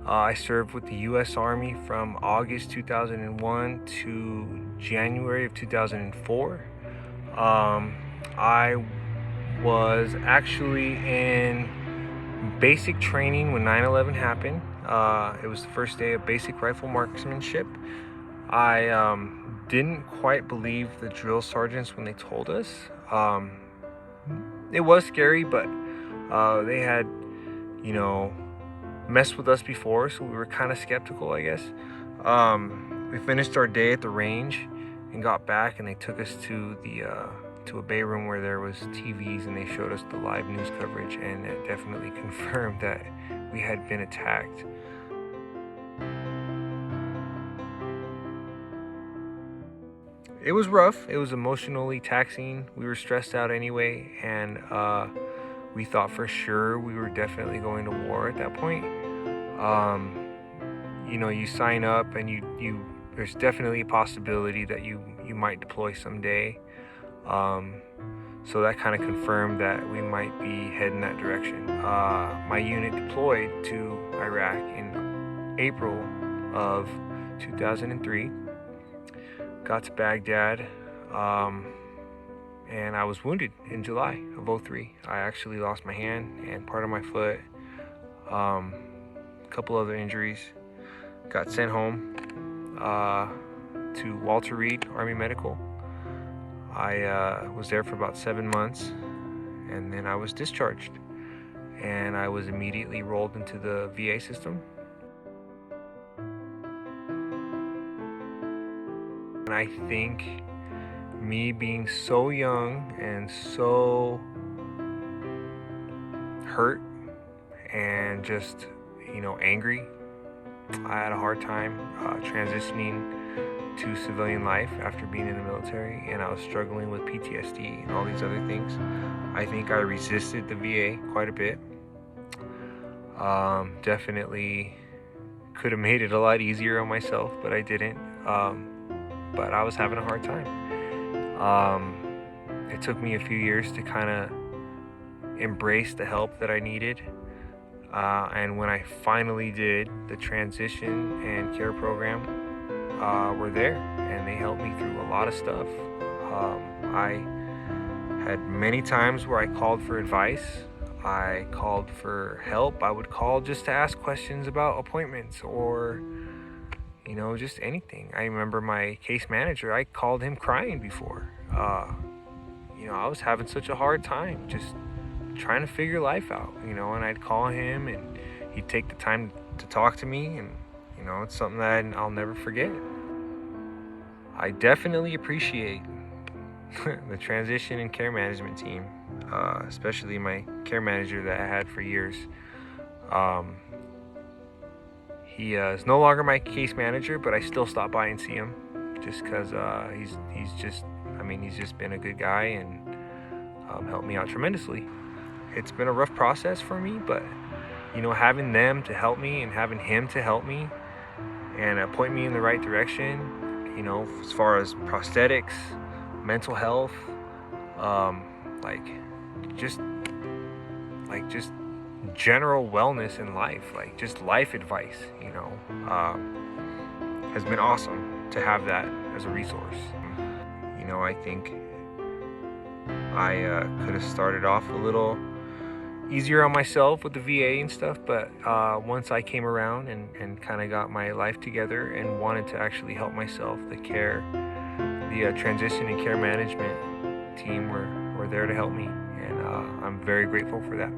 I served with the U.S. Army from August 2001 to January of 2004. I was actually in basic training when 9/11 happened. It was the first day of basic rifle marksmanship. I didn't quite believe the drill sergeants when they told us. It was scary, but they had, you know, messed with us before, so we were kind of skeptical, I guess. We finished our day at the range and got back, and they took us to a bay room where there was TVs, and they showed us the live news coverage, and it definitely confirmed that we had been attacked. It was rough. It was emotionally taxing. We were stressed out anyway, and we thought for sure we were definitely going to war at that point. You sign up, and you there's definitely a possibility that you might deploy someday. So that kind of confirmed that we might be heading that direction. My unit deployed to Iraq in April of 2003. Got to Baghdad, and I was wounded in July of 2003. I actually lost my hand and part of my foot, a couple other injuries. Got sent home to Walter Reed Army Medical. I was there for about 7 months, and then I was discharged, and I was immediately rolled into the VA system. And I think me being so young and so hurt and just, angry, I had a hard time transitioning to civilian life after being in the military, and I was struggling with PTSD and all these other things. I think I resisted the VA quite a bit. Definitely could have made it a lot easier on myself, but I didn't. But I was having a hard time. It took me a few years to kind of embrace the help that I needed. And when I finally did, the transition and care program were there, and they helped me through a lot of stuff. I had many times where I called for advice. I called for help. I would call just to ask questions about appointments or just anything. I remember my case manager, I called him crying before. I was having such a hard time just trying to figure life out, and I'd call him, and he'd take the time to talk to me, and, it's something that I'll never forget. I definitely appreciate the transition and care management team, especially my care manager that I had for years. He is no longer my case manager, but I still stop by and see him just because he's just been a good guy and helped me out tremendously. It's been a rough process for me, but having them to help me and having him to help me and point me in the right direction, as far as prosthetics, mental health, just general wellness in life, just life advice, has been awesome to have that as a resource. I think I could have started off a little easier on myself with the VA and stuff, but once I came around and kind of got my life together and wanted to actually help myself, the transition and care management team were there to help me, and I'm very grateful for that.